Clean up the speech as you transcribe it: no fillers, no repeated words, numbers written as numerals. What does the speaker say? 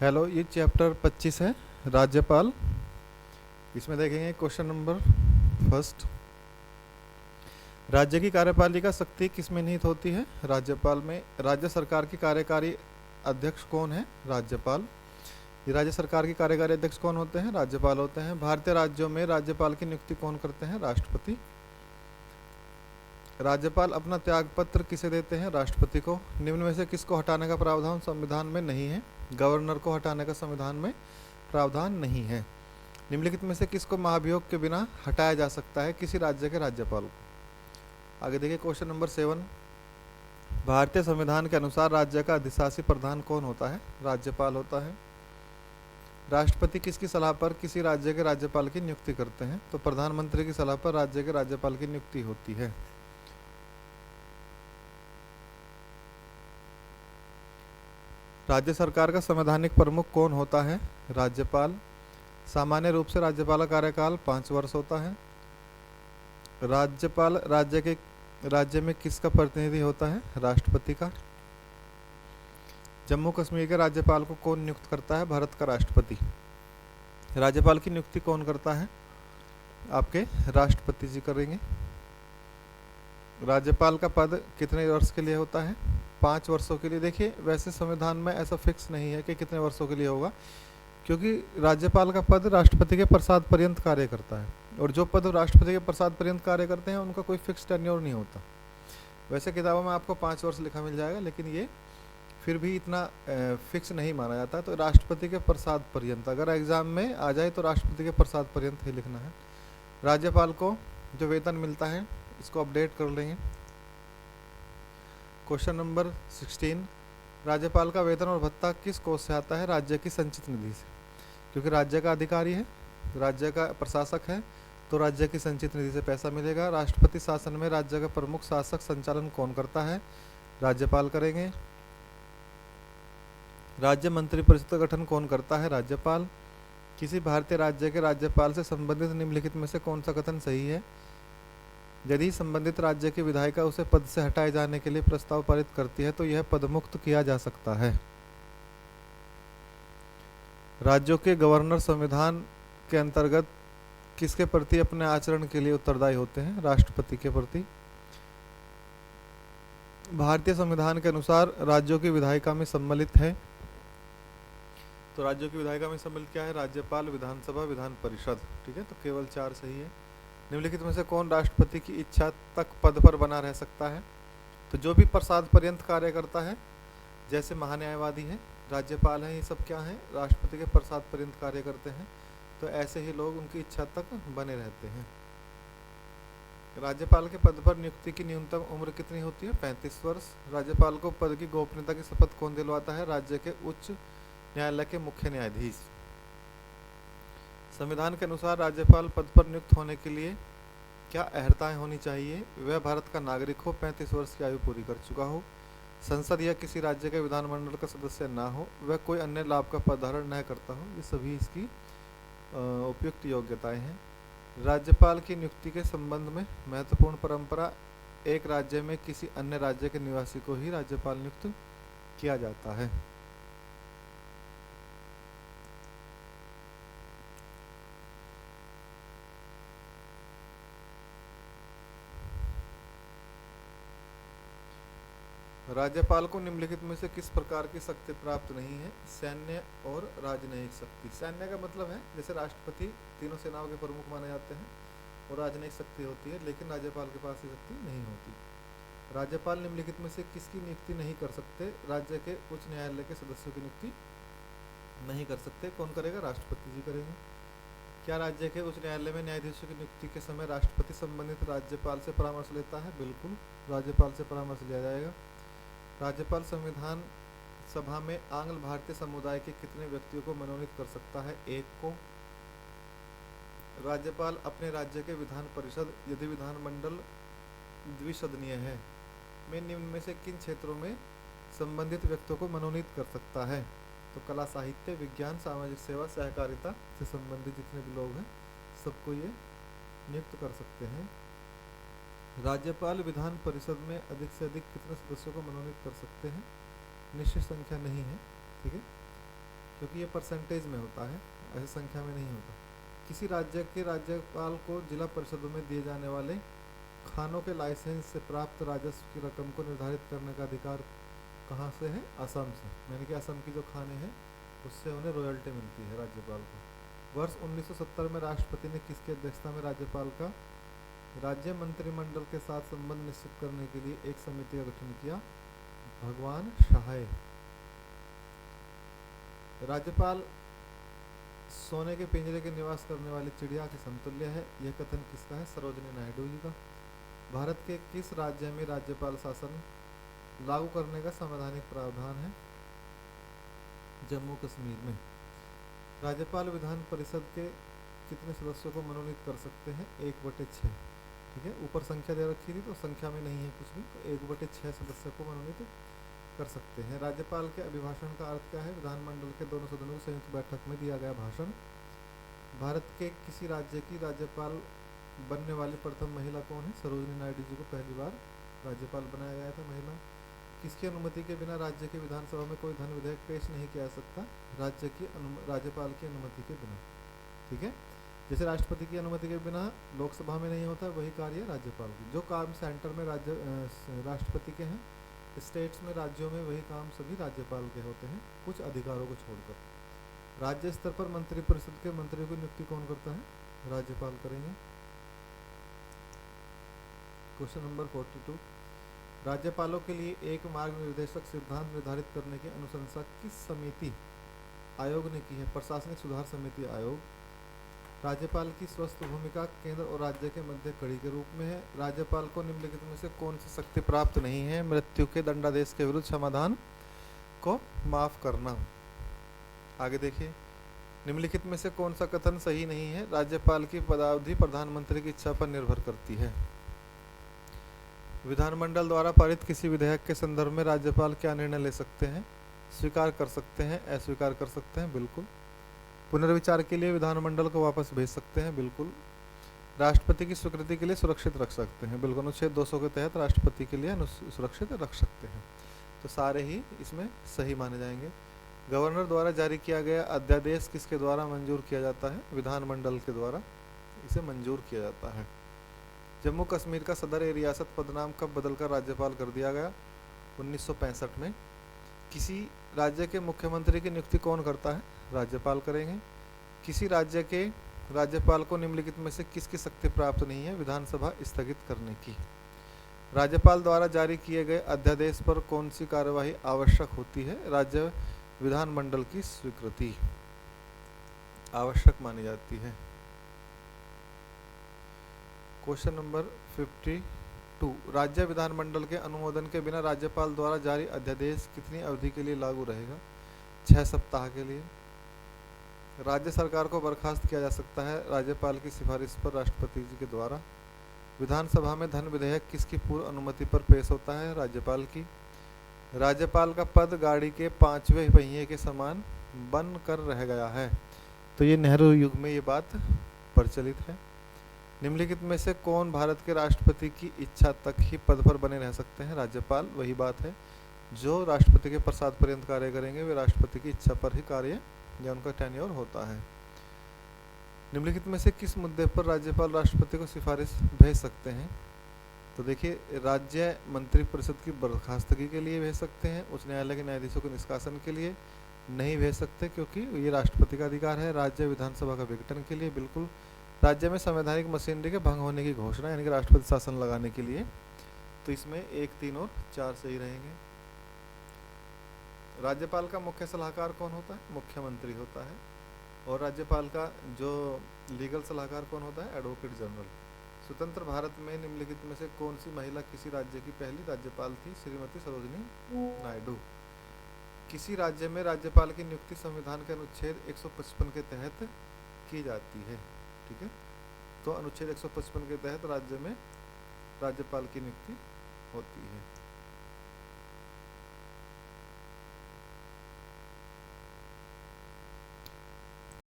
Hello, ये chapter 25 है, राज्यपाल। इसमें देखेंगे क्वेश्चन नंबर फर्स्ट। राज्य की कार्यपालिका शक्ति किस में निहित होती है? राज्यपाल में। राज्य सरकार की कार्यकारी अध्यक्ष कौन है? राज्यपाल। ये राज्य सरकार की कार्यकारी अध्यक्ष कौन होते हैं? राज्यपाल होते हैं। भारतीय राज्यों में राज्यपाल की नियुक्ति कौन करते हैं? राष्ट्रपति। राज्यपाल अपना त्याग पत्र किसे देते हैं? राष्ट्रपति को। निम्न में से किसको हटाने का प्रावधान संविधान में नहीं है? गवर्नर को हटाने का संविधान में प्रावधान नहीं है। निम्नलिखित में से किसको महाभियोग के बिना हटाया जा सकता है? किसी राज्य के राज्यपाल को। आगे देखिए क्वेश्चन नंबर 7। भारतीय संविधान के अनुसार राज्य का अधिशासी प्रधान कौन होता है? राज्यपाल होता है। राष्ट्रपति किसकी सलाह पर किसी राज्य के राज्यपाल की नियुक्ति करते हैं? तो प्रधानमंत्री की सलाह पर राज्य के राज्यपाल की नियुक्ति होती है। राज्य सरकार का संवैधानिक प्रमुख कौन होता है? राज्यपाल। सामान्य रूप से राज्यपाल का कार्यकाल 5 वर्ष होता है। राज्यपाल राज्य में किसका प्रतिनिधि होता है? राष्ट्रपति का। जम्मू कश्मीर के राज्यपाल को कौन नियुक्त करता है? भारत का राष्ट्रपति। राज्यपाल की नियुक्ति कौन करता है? आपके राष्ट्रपति जी करेंगे। राज्यपाल का पद कितने वर्ष के लिए होता है? 5 वर्षों के लिए। देखिए, वैसे संविधान में ऐसा फिक्स नहीं है कि कितने वर्षों के लिए होगा, क्योंकि राज्यपाल का पद राष्ट्रपति के प्रसाद पर्यंत कार्य करता है, और जो पद राष्ट्रपति के प्रसाद पर्यंत कार्य करते हैं उनका कोई फिक्स टेन्योर नहीं होता। वैसे किताबों में आपको 5 वर्ष लिखा मिल जाएगा, लेकिन ये फिर भी इतना फिक्स नहीं माना जाता। तो राष्ट्रपति के प्रसाद पर्यंत, अगर एग्जाम में आ जाए तो राष्ट्रपति के प्रसाद पर्यंत ही लिखना है। राज्यपाल को जो वेतन मिलता है, इसको अपडेट कर लेंगे। Question number 16। राज्यपाल का वेतन और भत्ता किस कोष से आता है? राज्य की संचित निधि से, क्योंकि राज्य का अधिकारी है, राज्य का प्रशासक है, तो राज्य की संचित निधि से पैसा मिलेगा। राष्ट्रपति शासन में राज्य का प्रमुख शासक संचालन कौन करता है? राज्यपाल करेंगे। राज्य मंत्रिपरिषद का गठन कौन करता है? राज्यपाल। किसी भारतीय राज्य के राज्यपाल से संबंधित निम्नलिखित में से कौन सा कथन सही है? यदि संबंधित राज्य की विधायिका उसे पद से हटाए जाने के लिए प्रस्ताव पारित करती है तो यह पदमुक्त किया जा सकता है। राज्यों के गवर्नर संविधान के अंतर्गत किसके प्रति अपने आचरण के लिए उत्तरदायी होते हैं? राष्ट्रपति के प्रति। भारतीय संविधान के अनुसार राज्यों की विधायिका में सम्मिलित है, तो राज्यों की विधायिका में सम्मिलित क्या है? राज्यपाल, विधानसभा, विधान परिषद। ठीक है, तो केवल 4 सही है। निम्नलिखित में से कौन राष्ट्रपति की इच्छा तक पद पर बना रह सकता है? तो जो भी प्रसाद पर्यंत कार्य करता है, जैसे महान्यायवादी हैं, राज्यपाल हैं, ये सब क्या हैं? राष्ट्रपति के प्रसाद पर्यंत कार्य करते हैं। तो ऐसे ही लोग उनकी इच्छा तक बने रहते हैं। राज्यपाल के पद पर नियुक्ति की न्यूनतम उम्र कितनी होती है? 35 वर्ष। राज्यपाल को पद की गोपनीयता की शपथ कौन दिलवाता है? राज्य के उच्च न्यायालय के मुख्य न्यायाधीश। संविधान के अनुसार राज्यपाल पद पर नियुक्त होने के लिए क्या अर्हताएं होनी चाहिए? वह भारत का नागरिक हो, 35 वर्ष की आयु पूरी कर चुका हो, संसद या किसी राज्य के विधानमंडल का सदस्य ना हो, वह कोई अन्य लाभ का पद धारण न करता हो। ये सभी इसकी उपयुक्त योग्यताएं हैं। राज्यपाल की नियुक्ति के संबंध में महत्वपूर्ण परंपरा, एक राज्य में किसी अन्य राज्य के निवासी को ही राज्यपाल नियुक्त किया जाता है। राज्यपाल को निम्नलिखित में से किस प्रकार की शक्ति प्राप्त नहीं है? सैन्य और राजनयिक शक्ति। सैन्य का मतलब है जैसे राष्ट्रपति तीनों सेनाओं के प्रमुख माने जाते हैं, और राजनयिक शक्ति होती है, लेकिन राज्यपाल के पास ये शक्ति नहीं होती। राज्यपाल निम्नलिखित में से किसकी नियुक्ति नहीं कर सकते? राज्य के उच्च न्यायालय के सदस्यों की नियुक्ति नहीं कर सकते। कौन करेगा? राष्ट्रपति जी करेंगे। क्या राज्य के उच्च न्यायालय में न्यायाधीशों की नियुक्ति के समय राष्ट्रपति संबंधित राज्यपाल से परामर्श लेता है? बिल्कुल, राज्यपाल से परामर्श लिया जाएगा। राज्यपाल संविधान सभा में आंग्ल भारतीय समुदाय के कितने व्यक्तियों को मनोनीत कर सकता है? 1 को। राज्यपाल अपने राज्य के विधान परिषद, यदि विधानमंडल द्विसदनीय है, में निम्न में से किन क्षेत्रों में संबंधित व्यक्तियों को मनोनीत कर सकता है? तो कला, साहित्य, विज्ञान, सामाजिक सेवा, सहकारिता से संबंधित जितने भी लोग हैं सबको ये नियुक्त कर सकते हैं। राज्यपाल विधान परिषद में अधिक से अधिक कितने सदस्यों को मनोनीत कर सकते हैं? निश्चित संख्या नहीं है। ठीक है, क्योंकि ये परसेंटेज में होता है, ऐसे संख्या में नहीं होता। किसी राज्य के राज्यपाल को जिला परिषदों में दिए जाने वाले खानों के लाइसेंस से प्राप्त राजस्व की रकम को निर्धारित करने का अधिकार कहाँ से है? असम से। यानी कि असम की जो खाने हैं उससे उन्हें रॉयल्टी मिलती है राज्यपाल को। वर्ष 1970 में राष्ट्रपति ने किसकी अध्यक्षता में राज्यपाल का राज्य मंत्रिमंडल के साथ संबंध निश्चित करने के लिए एक समिति का गठन किया? भगवान सहाय। राज्यपाल सोने के पिंजरे के निवास करने वाली चिड़िया के समतुल्य है, यह कथन किसका है? सरोजिनी नायडू जी का। भारत के किस राज्य में राज्यपाल शासन लागू करने का संवैधानिक प्रावधान है? जम्मू कश्मीर में। राज्यपाल विधान परिषद के कितने सदस्यों को मनोनीत कर सकते हैं? 1/6। ठीक है, ऊपर संख्या दे रखी थी तो संख्या में नहीं है कुछ भी, तो 1/6 सदस्यों को मनोनीत कर सकते हैं। राज्यपाल के अभिभाषण का अर्थ क्या है? विधानमंडल के दोनों सदनों की संयुक्त बैठक में दिया गया भाषण। भारत के किसी राज्य की राज्यपाल बनने वाली प्रथम महिला कौन है? सरोजिनी नायडू जी को पहली बार राज्यपाल बनाया गया था महिला। किसकी अनुमति के बिना राज्य के विधानसभा में कोई धन विधेयक पेश नहीं किया जा सकता? राज्यपाल की अनुमति के बिना। ठीक है, जैसे राष्ट्रपति की अनुमति के बिना लोकसभा में नहीं होता, वही कार्य राज्यपाल की। जो काम सेंटर में राष्ट्रपति के हैं, स्टेट्स में राज्यों में वही काम सभी राज्यपाल के होते हैं, कुछ अधिकारों को छोड़कर। राज्य स्तर पर मंत्रिपरिषद के मंत्रियों की नियुक्ति कौन करता है? राज्यपाल करेंगे। क्वेश्चन नंबर 42, राज्यपालों के लिए एक मार्ग निर्देशक सिद्धांत निर्धारित करने की अनुशंसा किस समिति आयोग ने की है? प्रशासनिक सुधार समिति आयोग। राज्यपाल की स्वस्थ भूमिका केंद्र और राज्य के मध्य कड़ी के रूप में है। राज्यपाल को निम्नलिखित में से कौन सी शक्ति प्राप्त नहीं है? मृत्यु के दंडादेश के विरुद्ध समाधान को माफ करना। आगे देखिए, निम्नलिखित में से कौन सा कथन सही नहीं है? राज्यपाल की पदावधि प्रधानमंत्री की इच्छा पर निर्भर करती है। विधानमंडल द्वारा पारित किसी विधेयक के संदर्भ में राज्यपाल क्या निर्णय ले सकते हैं? स्वीकार कर सकते हैं, अस्वीकार कर सकते हैं, बिल्कुल। पुनर्विचार के लिए विधानमंडल को वापस भेज सकते हैं, बिल्कुल। राष्ट्रपति की स्वीकृति के लिए सुरक्षित रख सकते हैं, बिल्कुल। अनुच्छेद 200 के तहत राष्ट्रपति के लिए सुरक्षित रख सकते हैं। तो सारे ही इसमें सही माने जाएंगे। गवर्नर द्वारा जारी किया गया अध्यादेश किसके द्वारा मंजूर किया जाता है? विधानमंडल के द्वारा इसे मंजूर किया जाता है। जम्मू कश्मीर का सदर ए रियासत पदनाम कब बदलकर राज्यपाल कर दिया गया? 1965 में। किसी राज्य के मुख्यमंत्री की नियुक्ति कौन करता है? राज्यपाल करेंगे। किसी राज्य के राज्यपाल को निम्नलिखित में से किसकी शक्ति प्राप्त नहीं है? विधानसभा स्थगित करने की। राज्यपाल द्वारा जारी किए गए अध्यादेश पर कौन सी कार्यवाही आवश्यक होती है? राज्य विधानमंडल की स्वीकृति आवश्यक मानी जाती है। क्वेश्चन नंबर 52, राज्य विधानमंडल के अनुमोदन के बिना राज्यपाल द्वारा जारी अध्यादेश कितनी अवधि के लिए लागू रहेगा? 6 सप्ताह के लिए। राज्य सरकार को बर्खास्त किया जा सकता है राज्यपाल की सिफारिश पर राष्ट्रपति जी के द्वारा। विधानसभा में धन विधेयक किसकी पूर्व अनुमति पर पेश होता है? राज्यपाल की। राज्यपाल का पद गाड़ी के 5वें पहिए के समान बन कर रह गया है। तो ये नेहरू युग में ये बात प्रचलित है। निम्नलिखित में से कौन भारत के राष्ट्रपति की इच्छा तक ही पद पर बने रह सकते हैं? राज्यपाल। वही बात है, जो राष्ट्रपति के प्रसाद पर्यंत कार्य करेंगे वे राष्ट्रपति की इच्छा पर ही कार्य या उनका टेन्योर होता है। निम्नलिखित में से किस मुद्दे पर राज्यपाल राष्ट्रपति को सिफारिश भेज सकते हैं? तो देखिए, राज्य मंत्रिपरिषद की बर्खास्तगी के लिए भेज सकते हैं, उच्च न्यायालय के न्यायाधीशों के निष्कासन के लिए नहीं भेज सकते क्योंकि ये राष्ट्रपति का अधिकार है। राज्य विधानसभा का विघटन के लिए, बिल्कुल। राज्य में संवैधानिक मशीनरी के भंग होने की घोषणा यानी कि राष्ट्रपति शासन लगाने के लिए। तो इसमें 1, 3 और 4 सही रहेंगे। राज्यपाल का मुख्य सलाहकार कौन होता है? मुख्यमंत्री होता है। और राज्यपाल का जो लीगल सलाहकार कौन होता है? Advocate general. स्वतंत्र भारत में निम्नलिखित में से कौन सी महिला किसी राज्य की पहली राज्यपाल थी? श्रीमती सरोजिनी नायडू। किसी राज्य में राज्यपाल की नियुक्ति संविधान के अनुच्छेद 155 के तहत की जाती है। ठीक है, तो अनुच्छेद 155 के तहत राज्य में राज्यपाल की नियुक्ति होती है।